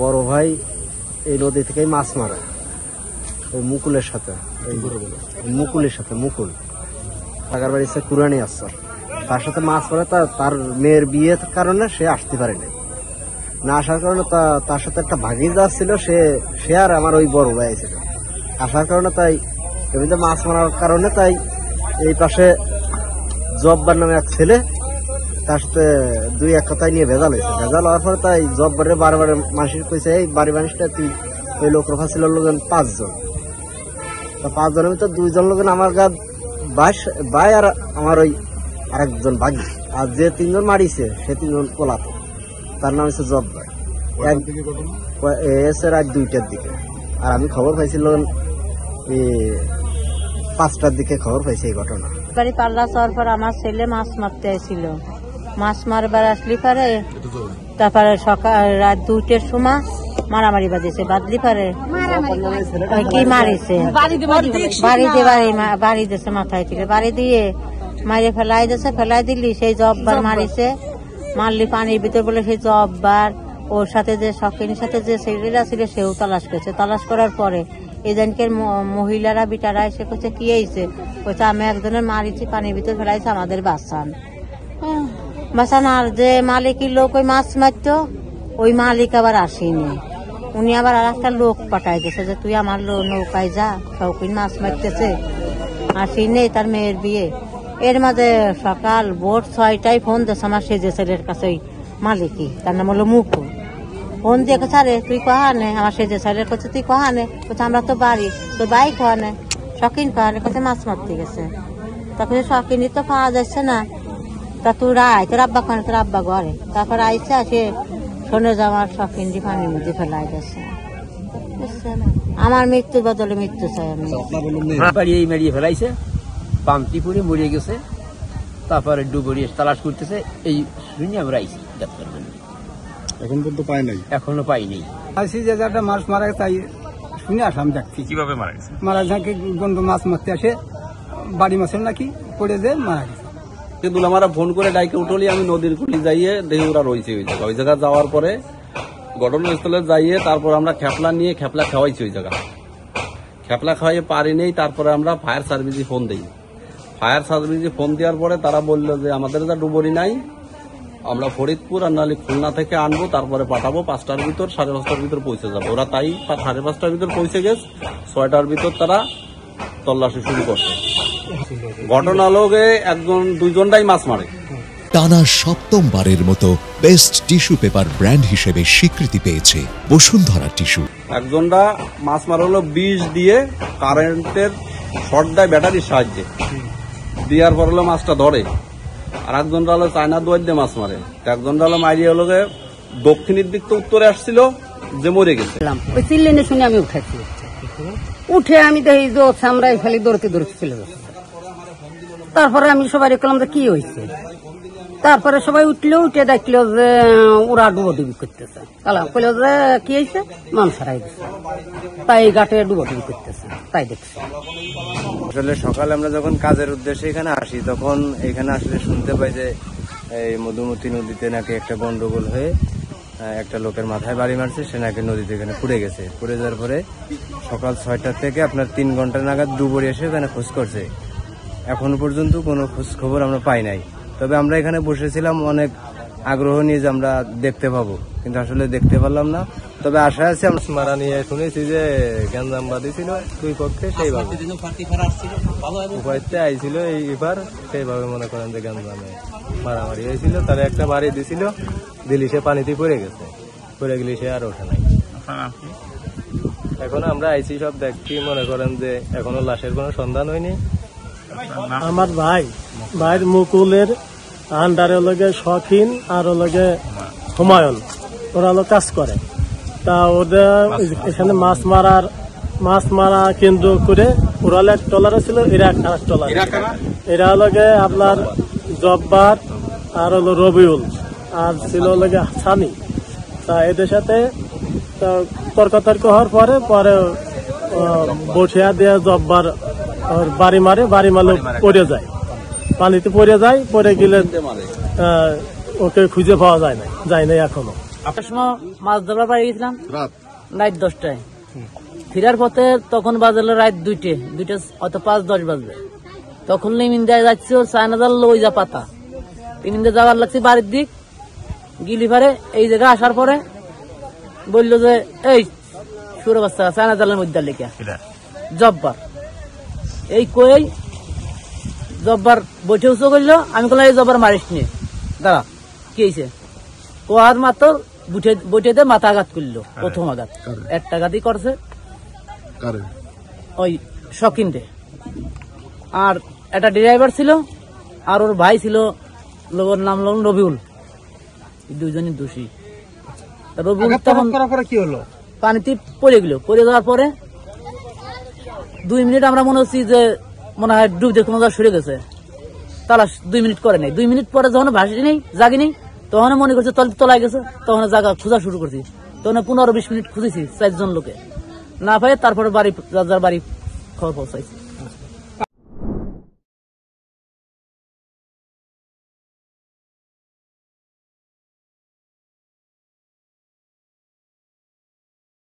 বড় ভাই এই নদী থেকেই মাছ মারে ওই মুকুলের সাথে, মুকুল টাকার বাড়ি কুরানি আসছে, তার সাথে মাছ মারে। তার মেয়ের বিয়ের কারণে সে আসতে পারেনি, না আসার কারণে তার সাথে একটা ভাগিদার ছিল, সে আর আমার ওই বড় ভাই ছিল আসার কারণে, তাই এমনিতে মাছ মারার কারণে তাই এই পাশে জব্বার নামে এক ছেলে, তার সাথে দুই এক কথায় নিয়ে ভেজাল হয়েছে। ভেজাল হওয়ার পরে তাই জব্বারে বারবার মানুষের কইছে এই বাড়ি মানুষটা তুই ওই লোক রফা ছিল লোকজন 5 জন, 5 জনের ভিতর 2 জন লোকজন আমার গা ভাই আর আমার ওই আরেকজন ভাগি, আর যে 3 জন মারিছে সে 3 জন কোলাতে, তার নাম হচ্ছে জব্বার। এসে রাত 2টার দিকে, আর আমি খবর পাইছিলাম 5টার দিকে খবর পাইছি এই ঘটনা। বাড়ি পাল্লা চাওয়ার পর আমার ছেলে মাছ মারতে আসছিল, মাছ মারবার আসলি পারে, তারপরে সকাল রাত 2টার সময় মারামারি বাজেছে, বাদলি পারে কি মারিছে বাড়ি দিয়েছে মাথায় থেকে, বাড়ি দিয়ে মারে ফেলাই দিয়েছে, ফেলাই দিলি সেই জব্বার মারিছে, মারলি পানির ভিতর বলে সেই জব্বার ওর সাথে যে শখিনের সাথে যে ছেলেরা ছিল সেও তালাশ করেছে। তালাশ করার পরে এজেন্টের মহিলারা বিটারা এসে করছে কি হয়েছে, বলছে আমি একজনের মারিছি, পানির ভিতর ফেলাইছে, আমাদের বাঁচান। আর যে মালিকের লোক ওই মাছ মারতো ওই মালিক আবার আসেনি, উনি আবার আর একটা লোক পাঠাই দিয়েছে যে তুই আমার নৌকায় যা, শৌখিন মাছ মারতেছে, আসেনি তার মেয়ের বিয়ে। এর মাঝে সকাল ভোর 6টায় ফোন দিয়েছে আমার সেজে ছেলের কাছে ওই মালিকই, তার নাম হলো মুকুল। ফোন দিয়ে কাছে আরে তুই কহানে, আমার সেজে ছেলের কাছে তুই কহানে, বলছে আমরা তো বাড়ি, তোর ভাই কহানে, শখিন কহানে, কাছে মাছ মারতে গেছে। তখন শখিনই তো পাওয়া যাচ্ছে না, তা তোর আয়, তোর আব্বা কহানে, তোর আব্বা ঘরে। তারপর আইসে সে শোনে যে আমার শখিন দিয়ে পানির মধ্যে ফেলাই গেছে। আমার মৃত্যুর বদলে মৃত্যু চাই আমি। মেরিয়ে ফেলাইছে, পাম্পটি পুরে মরিয়ে গেছে, তারপরে ডুবরিয়ে তালাশ করতেছে, এই শুনে আমরা আইসি ডাক্তার। এখন পর্যন্ত পাই নাই, এখনো পাইনি। আসি যে একটা মাছ মারা তাই শুনে আসলাম, দেখছি কিভাবে মারা গেছে। মারা যাকে গন্ধ মাছ মারতে আসে, বাড়ি মাছের নাকি পড়ে যে মারা গেছে। কিন্তু আমরা ফোন করে ডাইকে উঠলি, আমি নদীর কুলি যাইয়ে দেখি ওরা রয়েছে ওই জায়গা যাওয়ার পরে ঘটনাস্থলে যাইয়ে তারপর আমরা খেপলা নিয়ে খেপলা খাওয়াইছি ওই জায়গা, খেপলা খাওয়াইয়ে পারি নেই। তারপরে আমরা ফায়ার সার্ভিসে ফোন দিই, ফায়ার সার্ভিসে ফোন দেওয়ার পরে তারা বললো যে আমাদের যা ডুবরি নাই, আমরা ফরিদপুর আর নাহলে খুলনা থেকে আনবো, তারপরে পাঠাবো, 5টার ভিতর 5:30টার ভিতর পৌঁছে যাবো। ওরা তাই 5:30টার ভিতর পৌঁছে গেছে, 6টার ভিতর তারা তল্লাশি শুরু করছে। ঘটনা লোকে 1-2জনটাই মাছ মারে। টানা 7মবারের মতো বেস্ট টিস্যু পেপার ব্র্যান্ড হিসেবে স্বীকৃতি পেয়েছে বসুন্ধরা টিস্যু। একজনটা মাছ মারা হলো বিষ দিয়ে, কারেন্টের শর্ট দেয় ব্যাটারির সাহায্যে, দেওয়ার পর হলো মাছটা ধরে। আর একজনটা হলো চায়না দোয়ার দিয়ে মাছ মারে। একজনটা হলো মাইরিয়া হলো দক্ষিণের দিক তো উত্তরে আসছিল, যে মরে গেছে। ওই চিল্লেনে শুনে আমি উঠেছি, উঠে আমি দেখি যে আমরা খালি দৌড়তে চলে যাচ্ছি। তারপরে আমি সবাই দেখলাম যে কি হয়েছে, তারপরে সবাই উঠে দেখলো যে ওরা ডুবোডুবি করতেছে। কইল যে কি হয়েছে, মানুষ হারাই দিচ্ছে, তাই ঘাটে ডুবোডুবি করতেছে, তাই দেখছি। আসলে সকালে আমরা যখন কাজের উদ্দেশ্যে এখানে আসি, তখন এখানে আসলে শুনতে পাই যে এই মধুমতি নদীতে নাকি একটা গন্ডগোল হয়ে একটা লোকের মাথায় বাড়ি মারছে, সে নাকি নদীতে এখানে পুড়ে গেছে। পুড়ে যাওয়ার পরে সকাল 6টা থেকে আপনার 3 ঘন্টা নাগাদ ডুবরি এসে এখানে খোঁজ করছে। এখনো পর্যন্ত কোনো খোঁজ খবর আমরা পাই নাই। তবে আমরা এখানে বসেছিলাম অনেক আগ্রহ নিয়ে যে আমরা দেখতে পাবো, কিন্তু আসলে দেখতে পারলাম না। তবে আশা আছে আমরা মারা নিয়ে শুনেছি যে গ্যাঞ্জাম বাঁধিছিল দুই পক্ষে, সেইভাবে উপায়তে আইছিল এই এবার, সেইভাবে মনে করেন যে গ্যাঞ্জামে মারামারি হয়েছিল। তার একটা বাড়ি দিছিল, দিলি সে পানিতে পড়ে গেছে, পড়ে গেলে সে আর ওঠে নাই। এখন আমরা আইসি সব দেখছি, মনে করেন যে এখনো লাশের কোনো সন্ধান হয়নি। আমার ভাইয়ের মুকুলের আন্ডারে লগে শখিন আর লগে হুমায়ুন, ওরা হলো কাজ করে। তা ওদের এখানে মাছ মারা কেন্দ্র করে ওরা এক ট্রলারে ছিল, এরা একটা ট্রলার। এরা লগে আপনার জব্বার আর হলো রবিউল আর ছিল লগে সানি। তা এদের সাথে তর্ক হওয়ার পরে বসিয়া দিয়ে জব্বার বাড়ি মারলে পড়ে যায়, পানিতে পড়ে যায়। পড়ে গেলে ওকে খুঁজে পাওয়া যায় না এখনো। আপনার সময় মাছ ধরার পাড়ে গেছিলাম রাত রাত 10টায়। ফিরার পথে তখন বাজলো রাত 2টে হয়তো 5-10 বাজবে। তখন লিমিন্দা যাচ্ছে ওর চায়নাদার লই যা পাতা লিমিন্দা যাওয়ার লাগছে বাড়ির দিক গিলি পারে। এই জায়গা আসার পরে বললো যে এই সুরে বাচ্চা চায়নাদালের মধ্যে লেখা জব্বার। এই কই জব্বার বসে উঁচু করলো। আমি বললাম এই জব্বার মারিস নিয়ে দাঁড়া কি হয়েছে? কোয়ার মাত্র বইটাতে মাথা আঘাত করলো, প্রথম আঘাত একটা আঘাতই করছে ওই শকিনরে। আর একটা ড্রাইভার ছিল আর ওর ভাই ছিল, লোকের নাম হল রবিউল। দুইজনই দোষী। রবিউল তখন কি হলো? পানিতে পড়ে গেল। পড়ে যাওয়ার পরে 2 মিনিট আমরা মনে হচ্ছি যে মনে হয় ডুব দিয়ে কোনো সরে গেছে। তালাশ 2 মিনিট করে নেই। 2 মিনিট পরে যখন ভাসি নেই জাগি নেই তখন মনে করছে তলায় গেছে। তখন জায়গা খোঁজা শুরু করছি। তখন 15-20 মিনিট খুঁজেছি 4 জন লোকে না পাই। তারপরে বাড়ি যার বাড়ি খবর পৌঁছাইছি।